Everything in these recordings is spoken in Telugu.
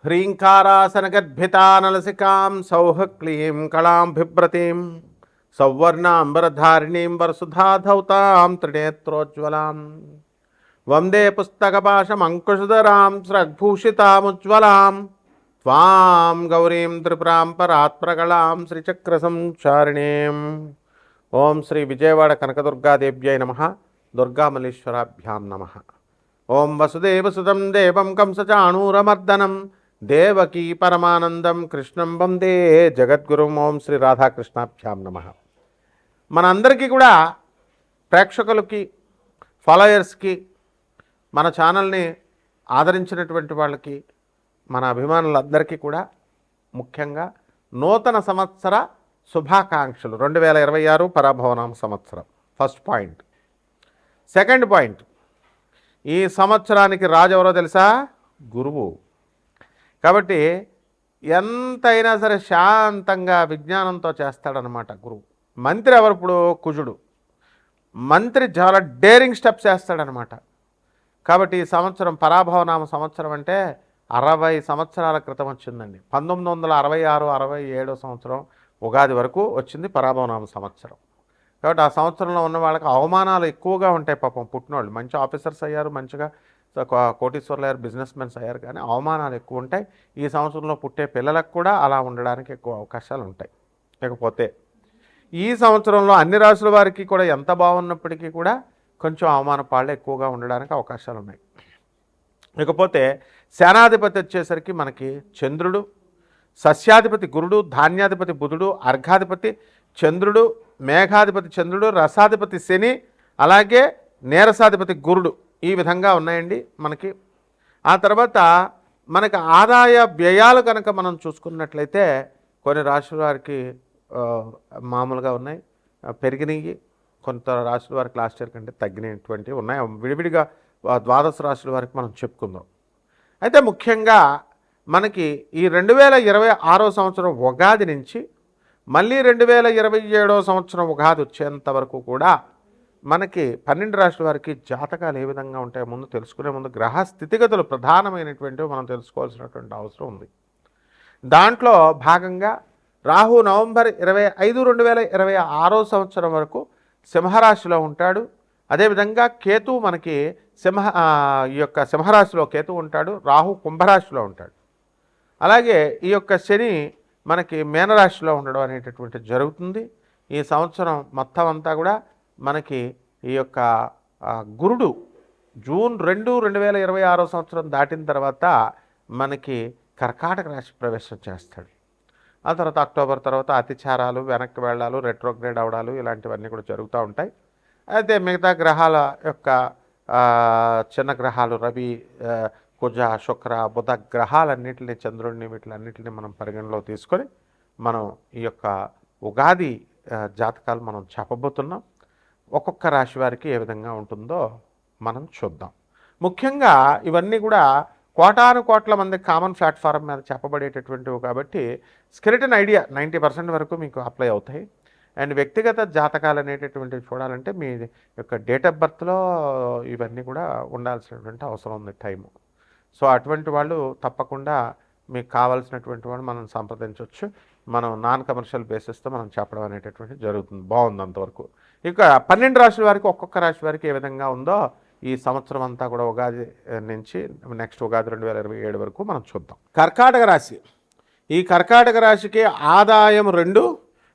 హ్రీంకారాసనగద్భితానలసికాం సౌహ క్లీం కళాం బిభ్రతీం సౌవర్ణాంబరధారిణీం వరసుధాధౌతాం త్రినేత్రోజ్వలాం వందే పుస్తకపాశమంకుశధరాం స్రగ్భూషితాముజ్వలాం త్వాం గౌరీం త్రిపురాం పరాత్ప్రకళాం శ్రీచక్రసంచారిణీం. ఓం శ్రీ విజయవాడ కనకదుర్గాదేవ్యై నమః. దుర్గామల్లీశ్వరాభ్యాం నమః. ఓం వసుదేవసుతం దేవం కంసచాణూరమర్దనం దేవకీ పరమానందం కృష్ణం వందే జగద్గురుం. ఓం శ్రీ రాధాకృష్ణాభ్యాం నమః. మనందరికీ కూడా ప్రేక్షకులకి, ఫాలోయర్స్కి, మన ఛానల్ని ఆదరించినటువంటి వాళ్ళకి, మన అభిమానులందరికీ కూడా ముఖ్యంగా నూతన సంవత్సర శుభాకాంక్షలు. 2026 పరాభవనామ సంవత్సరం ఫస్ట్ పాయింట్. సెకండ్ పాయింట్, ఈ సంవత్సరానికి రాజు ఎవరో తెలుసా? గురువు. కాబట్టి ఎంతైనా సరే శాంతంగా విజ్ఞానంతో చేస్తాడనమాట గురువు. మంత్రి ఎవరు? ఇప్పుడు కుజుడు. మంత్రి చాలా డేరింగ్ స్టెప్స్ చేస్తాడనమాట. కాబట్టి ఈ సంవత్సరం పరాభవనామ సంవత్సరం అంటే 60 సంవత్సరాల క్రితం వచ్చిందండి. 1966, 67 సంవత్సరం ఉగాది వరకు వచ్చింది పరాభవనామ సంవత్సరం. కాబట్టి ఆ సంవత్సరంలో ఉన్న వాళ్ళకి అవమానాలు ఎక్కువగా ఉంటాయి. పాపం పుట్టినోళ్ళు మంచి ఆఫీసర్స్ అయ్యారు, మంచిగా కోటీశ్వర్లు అయ్యారు, బిజినెస్ మెన్స్ అయ్యారు, కానీ అవమానాలు ఎక్కువ ఉంటాయి. ఈ సంవత్సరంలో పుట్టే పిల్లలకు కూడా అలా ఉండడానికి ఎక్కువ అవకాశాలు ఉంటాయి. లేకపోతే ఈ సంవత్సరంలో అన్ని రాసుల వారికి కూడా ఎంత బాగున్నప్పటికీ కూడా కొంచెం అవమాన పాళ్ళు ఎక్కువగా ఉండడానికి అవకాశాలు ఉన్నాయి. ఇకపోతే సేనాధిపతి వచ్చేసరికి మనకి చంద్రుడు, సస్యాధిపతి గురుడు, ధాన్యాధిపతి బుధుడు, అర్ఘాధిపతి చంద్రుడు, మేఘాధిపతి చంద్రుడు, రసాధిపతి శని, అలాగే నీరసాధిపతి గురుడు. ఈ విధంగా ఉన్నాయండి మనకి. ఆ తర్వాత మనకి ఆదాయ వ్యయాలు కనుక మనం చూసుకున్నట్లయితే కొన్ని రాశుల వారికి మామూలుగా ఉన్నాయి, పెరిగినాయి. కొంత రాశుల వారికి లాస్ట్ ఇయర్ కంటే తగ్గినటువంటివి ఉన్నాయి. విడివిడిగా 12 రాశుల వారికి మనం చెప్పుకుందాం. అయితే ముఖ్యంగా మనకి ఈ 2026 సంవత్సరం ఉగాది నుంచి మళ్ళీ 2027 సంవత్సరం ఉగాది వచ్చేంత వరకు కూడా మనకి 12 రాశుల వారికి జాతకాలు ఏ విధంగా ఉంటాయో ముందు తెలుసుకునే ముందు గ్రహ స్థితిగతులు ప్రధానమైనటువంటివి మనం తెలుసుకోవాల్సినటువంటి అవసరం ఉంది. దాంట్లో భాగంగా రాహు నవంబర్ 25, 2026 సంవత్సరం వరకు సింహరాశిలో ఉంటాడు. అదేవిధంగా కేతు మనకి ఈ యొక్క సింహరాశిలో కేతు ఉంటాడు, రాహు కుంభరాశిలో ఉంటాడు. అలాగే ఈ యొక్క శని మనకి మీనరాశిలో ఉండడం అనేటటువంటి జరుగుతుంది. ఈ సంవత్సరం మొత్తం అంతా కూడా మనకి ఈ యొక్క గురుడు జూన్ 2, 2026 సంవత్సరం దాటిన తర్వాత మనకి కర్కాటక రాశి ప్రవేశం చేస్తాడు. ఆ తర్వాత అక్టోబర్ తర్వాత అతిచారాలు, వెనక్కి వెళ్ళాలు, రెట్రోగ్రేడ్ అవడాలు ఇలాంటివన్నీ కూడా జరుగుతూ ఉంటాయి. అయితే మిగతా గ్రహాల యొక్క చిన్న గ్రహాలు రవి, కుజ, శుక్ర, బుధ గ్రహాలన్నింటినీ, చంద్రుడిని, వీటిలన్నింటినీ మనం పరిగణలో తీసుకొని మనం ఈ యొక్క ఉగాది జాతకాలు మనం చెప్పబోతున్నాం. ఒక్కొక్క రాశి వారికి ఏ విధంగా ఉంటుందో మనం చూద్దాం. ముఖ్యంగా ఇవన్నీ కూడా కోటాను కోట్ల మంది కామన్ ప్లాట్ఫారం మీద చెప్పబడేటటువంటివి కాబట్టి స్కెలిటన్ ఐడియా 90% వరకు మీకు అప్లై అవుతాయి. అండ్ వ్యక్తిగత జాతకాలు అనేటటువంటివి చూడాలంటే మీ యొక్క డేట్ ఆఫ్ బర్త్లో ఇవన్నీ కూడా ఉండాల్సినటువంటి అవసరం ఉంది టైము. సో అటువంటి వాళ్ళు తప్పకుండా మీకు కావాల్సినటువంటి వాళ్ళు మనం సంప్రదించవచ్చు. మనం నాన్ కమర్షియల్ బేసిస్తో మనం చెప్పడం అనేటటువంటిది జరుగుతుంది. బాగుంది అంతవరకు. ఇక 12 రాశుల వారికి ఒక్కొక్క రాశి వారికి ఏ విధంగా ఉందో ఈ సంవత్సరం అంతా కూడా ఉగాది నుంచి నెక్స్ట్ ఉగాది 2027 వరకు మనం చూద్దాం. కర్కాటక రాశి. ఈ కర్కాటక రాశికి ఆదాయం 2,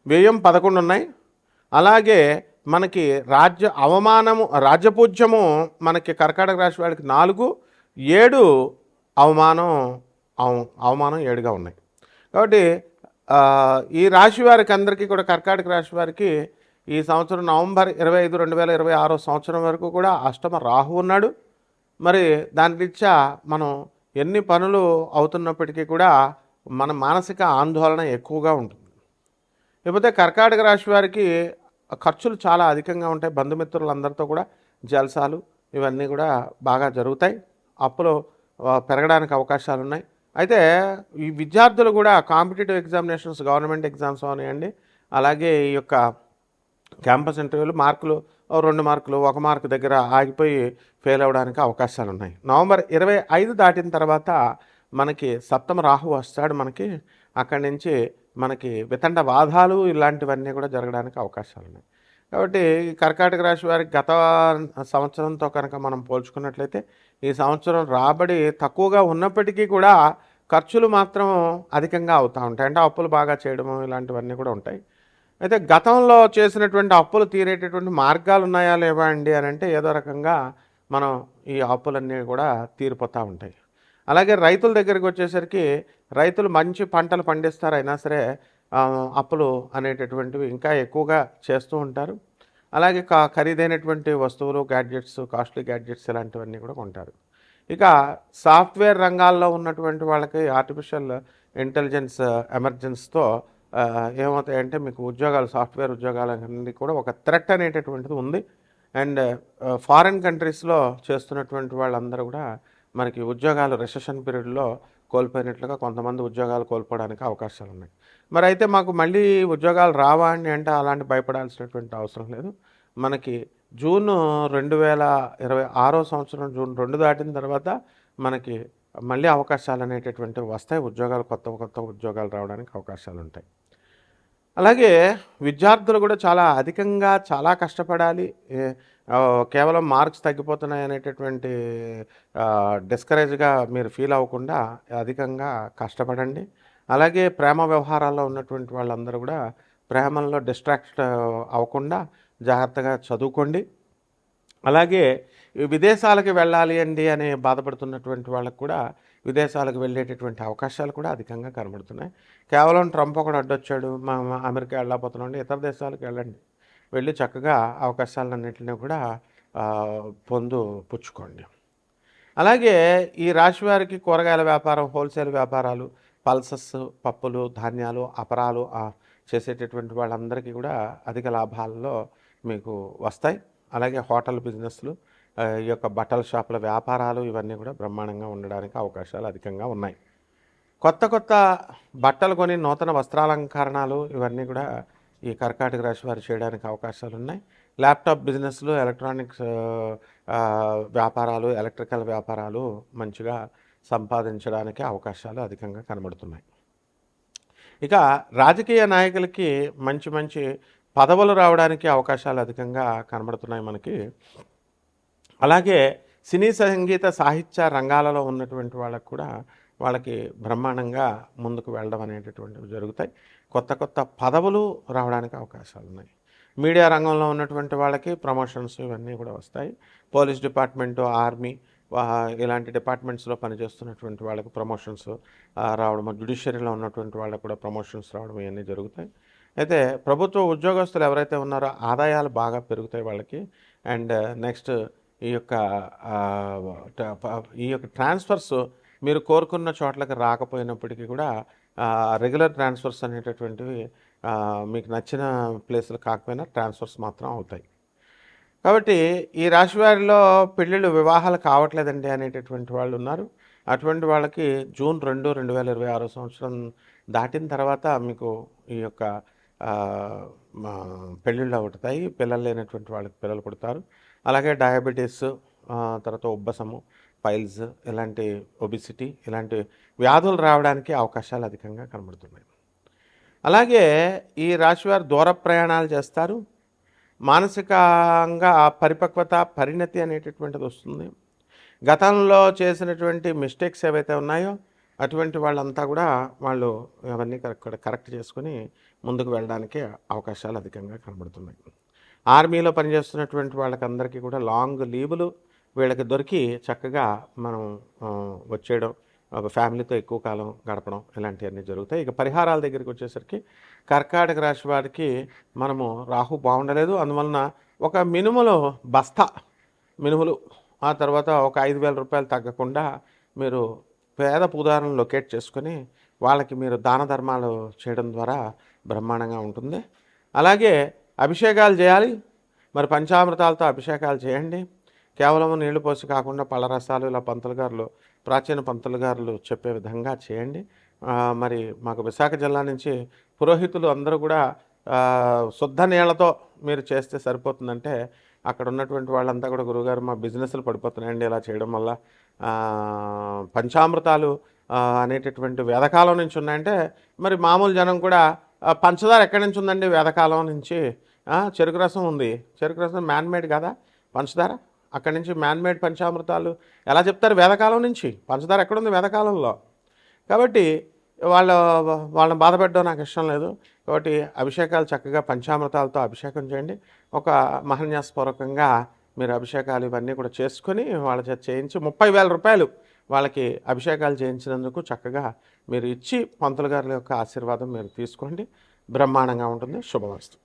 వ్యయం 11 ఉన్నాయి. అలాగే మనకి రాజ్యపూజ్యము మనకి కర్కాటక రాశి వాళ్ళకి 4, 7 అవమానం 7గా ఉన్నాయి. కాబట్టి ఈ రాశి వారికి అందరికీ కూడా కర్కాటక రాశి వారికి ఈ సంవత్సరం నవంబర్ 25, 2026 సంవత్సరం వరకు కూడా అష్టమ రాహు ఉన్నాడు. మరి దాని రీత్యా మనం ఎన్ని పనులు అవుతున్నప్పటికీ కూడా మన మానసిక ఆందోళన ఎక్కువగా ఉంటుంది. లేకపోతే కర్కాటక రాశి వారికి ఖర్చులు చాలా అధికంగా ఉంటాయి. బంధుమిత్రులందరితో కూడా జల్సాలు ఇవన్నీ కూడా బాగా జరుగుతాయి. అప్పులు పెరగడానికి అవకాశాలు ఉన్నాయి. అయితే ఈ విద్యార్థులు కూడా కాంపిటేటివ్ ఎగ్జామినేషన్స్, గవర్నమెంట్ ఎగ్జామ్స్ అవనివ్వండి, అలాగే ఈ యొక్క క్యాంపస్ ఇంటర్వ్యూలు మార్కులు 2 మార్కులు 1 మార్కు దగ్గర ఆగిపోయి ఫెయిల్ అవ్వడానికి అవకాశాలు ఉన్నాయి. నవంబర్ 25 దాటిన తర్వాత మనకి సప్తమ రాహు వస్తాడు మనకి. అక్కడి నుంచి మనకి వితండ బాధాలు ఇలాంటివన్నీ కూడా జరగడానికి అవకాశాలు ఉన్నాయి. కాబట్టి ఈ కర్కాటక రాశి వారికి గత సంవత్సరంతో కనుక మనం పోల్చుకున్నట్లయితే ఈ సంవత్సరం రాబడి తక్కువగా ఉన్నప్పటికీ కూడా ఖర్చులు మాత్రం అధికంగా అవుతూ ఉంటాయి. అంటే అప్పులు బాగా చేయడము ఇలాంటివన్నీ కూడా ఉంటాయి. అయితే గతంలో చేసినటువంటి అప్పులు తీరేటటువంటి మార్గాలు ఉన్నాయా లేవా అండి అని అంటే ఏదో రకంగా మనం ఈ అప్పులన్నీ కూడా తీరిపోతూ ఉంటాయి. అలాగే రైతుల దగ్గరికి వచ్చేసరికి రైతులు మంచి పంటలు పండిస్తారు, అయినా సరే అప్పులు అనేటటువంటివి ఇంకా ఎక్కువగా చేస్తూ ఉంటారు. అలాగే ఖరీదైనటువంటి వస్తువులు, గ్యాడ్జెట్స్, కాస్ట్లీ గ్యాడ్జెట్స్ ఇలాంటివన్నీ కూడా కొంటారు. ఇక సాఫ్ట్వేర్ రంగాల్లో ఉన్నటువంటి వాళ్ళకి ఆర్టిఫిషియల్ ఇంటెలిజెన్స్ ఎమర్జెన్స్తో ఏమవుతాయంటే మీకు ఉద్యోగాలు, సాఫ్ట్వేర్ ఉద్యోగాలన్నీ కూడా ఒక థ్రెట్ అనేటటువంటిది ఉంది. అండ్ ఫారిన్ కంట్రీస్లో చేస్తున్నటువంటి వాళ్ళందరూ కూడా మనకి ఉద్యోగాలు రెసెషన్ పీరియడ్లో కోల్పోయినట్లుగా కొంతమంది ఉద్యోగాలు కోల్పోవడానికి అవకాశాలు ఉన్నాయి. మరి అయితే మాకు మళ్ళీ ఉద్యోగాలు రావా అని అంటే అలాంటి భయపడాల్సినటువంటి అవసరం లేదు. మనకి జూన్ 2026 సంవత్సరం జూన్ 2 దాటిన తర్వాత మనకి మళ్ళీ అవకాశాలు అనేటటువంటివి వస్తాయి. ఉద్యోగాలు కొత్త కొత్త ఉద్యోగాలు రావడానికి అవకాశాలు ఉంటాయి. అలాగే విద్యార్థులు కూడా చాలా అధికంగా చాలా కష్టపడాలి. కేవలం మార్క్స్ తగ్గిపోతున్నాయి అనేటటువంటి డిస్కరేజ్గా మీరు ఫీల్ అవ్వకుండా అధికంగా కష్టపడండి. అలాగే ప్రేమ వ్యవహారాల్లో ఉన్నటువంటి వాళ్ళందరూ కూడా ప్రేమల్లో డిస్ట్రాక్ట్ అవ్వకుండా జాగ్రత్తగా చదువుకోండి. అలాగే విదేశాలకు వెళ్ళాలి అండి అని బాధపడుతున్నటువంటి వాళ్ళకు కూడా విదేశాలకు వెళ్ళేటటువంటి అవకాశాలు కూడా అధికంగా కనబడుతున్నాయి. కేవలం ట్రంప్ ఒకడు అడ్డొచ్చాడు, మా అమెరికా వెళ్ళకపోతున్నాం, ఇతర దేశాలకు వెళ్ళండి, వెళ్ళి చక్కగా అవకాశాలన్నింటినీ కూడా పుచ్చుకోండి. అలాగే ఈ రాశి వారికి కూరగాయల వ్యాపారం, హోల్సేల్ వ్యాపారాలు, పల్సెస్, పప్పులు, ధాన్యాలు, అపరాలు చేసేటటువంటి వాళ్ళందరికీ కూడా అధిక లాభాల్లో మీకు వస్తాయి. అలాగే హోటల్ బిజినెస్లు, ఈ యొక్క బట్టల షాపుల వ్యాపారాలు ఇవన్నీ కూడా బ్రహ్మాండంగా ఉండడానికి అవకాశాలు అధికంగా ఉన్నాయి. కొత్త కొత్త బట్టలు కొని నూతన వస్త్రాలంకరణాలు ఇవన్నీ కూడా ఈ కర్కాటక రాశి వారు చేయడానికి అవకాశాలు ఉన్నాయి. ల్యాప్టాప్ బిజినెస్లు, ఎలక్ట్రానిక్స్ వ్యాపారాలు, ఎలక్ట్రికల్ వ్యాపారాలు మంచిగా సంపాదించడానికి అవకాశాలు అధికంగా కనబడుతున్నాయి. ఇక రాజకీయ నాయకులకి మంచి మంచి పదవులు రావడానికి అవకాశాలు అధికంగా కనబడుతున్నాయి మనకి. అలాగే సినీ సంగీత సాహిత్య రంగాలలో ఉన్నటువంటి వాళ్ళకు కూడా వాళ్ళకి బ్రహ్మాండంగా ముందుకు వెళ్ళడం అనేటటువంటివి జరుగుతాయి. కొత్త కొత్త పదవులు రావడానికి అవకాశాలు ఉన్నాయి. మీడియా రంగంలో ఉన్నటువంటి వాళ్ళకి ప్రమోషన్స్ ఇవన్నీ కూడా వస్తాయి. పోలీస్ డిపార్ట్మెంటు, ఆర్మీ ఇలాంటి డిపార్ట్మెంట్స్లో పనిచేస్తున్నటువంటి వాళ్ళకి ప్రమోషన్స్ రావడం, జ్యుడిషియరీలో ఉన్నటువంటి వాళ్ళకి కూడా ప్రమోషన్స్ రావడం ఇవన్నీ జరుగుతాయి. అయితే ప్రభుత్వ ఉద్యోగస్తులు ఎవరైతే ఉన్నారో ఆదాయాలు బాగా పెరుగుతాయి వాళ్ళకి. అండ్ నెక్స్ట్ ఈ యొక్క ట్రాన్స్ఫర్స్ మీరు కోరుకున్న చోట్లకి రాకపోయినప్పటికీ కూడా రెగ్యులర్ ట్రాన్స్ఫర్స్ అనేటటువంటివి మీకు నచ్చిన ప్లేస్లు కాకపోయినా ట్రాన్స్ఫర్స్ మాత్రం అవుతాయి. కాబట్టి ఈ రాశి వారిలో పెళ్ళిళ్ళు, వివాహాలు కావట్లేదండి అనేటటువంటి వాళ్ళు ఉన్నారు. అటువంటి వాళ్ళకి జూన్ 2, 2026 సంవత్సరం దాటిన తర్వాత మీకు ఈ యొక్క పెళ్ళిళ్ళు అవుతాయి. పిల్లలు లేనటువంటి వాళ్ళకి పిల్లలు పుడతారు. అలాగే డయాబెటీస్, తర్వాత ఉబ్బసము, పైల్స్ ఇలాంటి ఒబిసిటీ ఇలాంటి వ్యాధులు రావడానికి అవకాశాలు అధికంగా కనబడుతున్నాయి. అలాగే ఈ రాశివారు దూర ప్రయాణాలు చేస్తారు. మానసికంగా పరిపక్వత, పరిణతి అనేటటువంటిది వస్తుంది. గతంలో చేసినటువంటి మిస్టేక్స్ ఏవైతే ఉన్నాయో అటువంటి వాళ్ళంతా కూడా వాళ్ళు అవన్నీ కరెక్ట్ చేసుకుని ముందుకు వెళ్ళడానికి అవకాశాలు అధికంగా కనబడుతున్నాయి. ఆర్మీలో పనిచేస్తున్నటువంటి వాళ్ళకందరికీ కూడా లాంగ్ లీవులు వీళ్ళకి దొరికి చక్కగా మనం వచ్చేయడం, ఒక ఫ్యామిలీతో ఎక్కువ కాలం గడపడం ఇలాంటివన్నీ జరుగుతాయి. ఇక పరిహారాల దగ్గరికి వచ్చేసరికి కర్కాటక రాశి వారికి మనము రాహు బాగుండలేదు, అందువలన ఒక మినుములు ఆ తర్వాత ఒక 5,000 రూపాయలు తగ్గకుండా మీరు పేద పూజారులను లొకేట్ చేసుకొని వాళ్ళకి మీరు దాన ధర్మాలు చేయడం ద్వారా బ్రహ్మాండంగా ఉంటుంది. అలాగే అభిషేకాలు చేయాలి. మరి పంచామృతాలతో అభిషేకాలు చేయండి. కేవలం నీళ్లు పోసి కాకుండా పళ్ళరసాలు ఇలా ప్రాచీన పంతులు గారులు చెప్పే విధంగా చేయండి. మరి మాకు విశాఖ జిల్లా నుంచి పురోహితులు అందరూ కూడా శుద్ధ నీళ్లతో మీరు చేస్తే సరిపోతుందంటే అక్కడ ఉన్నటువంటి వాళ్ళంతా కూడా గురువుగారు మా బిజినెస్లు పడిపోతున్నాయండి ఇలా చేయడం వల్ల, పంచామృతాలు అనేటటువంటి వేదకాలం నుంచి ఉన్నాయంటే మరి మామూలు జనం కూడా పంచదార ఎక్కడి నుంచి ఉందండి? వేదకాలం నుంచి. చెరుకు రసం ఉంది. చెరుకు రసం మ్యాన్మేడ్ కదా పంచదార. అక్కడి నుంచి మ్యాన్మేడ్ పంచామృతాలు ఎలా చెప్తారు? వేదకాలం నుంచి. పంచదార ఎక్కడుంది? వేదకాలంలో. కాబట్టి వాళ్ళ వాళ్ళని బాధపెట్టడం నాకు ఇష్టం లేదు. కాబట్టి అభిషేకాలు చక్కగా పంచామృతాలతో అభిషేకం చేయండి. ఒక మహన్యాసపూర్వకంగా మీరు అభిషేకాలు ఇవన్నీ కూడా చేసుకొని వాళ్ళ చేత చేయించి 30,000 రూపాయలు వాళ్ళకి అభిషేకాలు చేయించినందుకు చక్కగా మీరు ఇచ్చి పంతులు గారి యొక్క ఆశీర్వాదం మీరు తీసుకోండి. బ్రహ్మాండంగా ఉంటుంది. శుభమస్తు.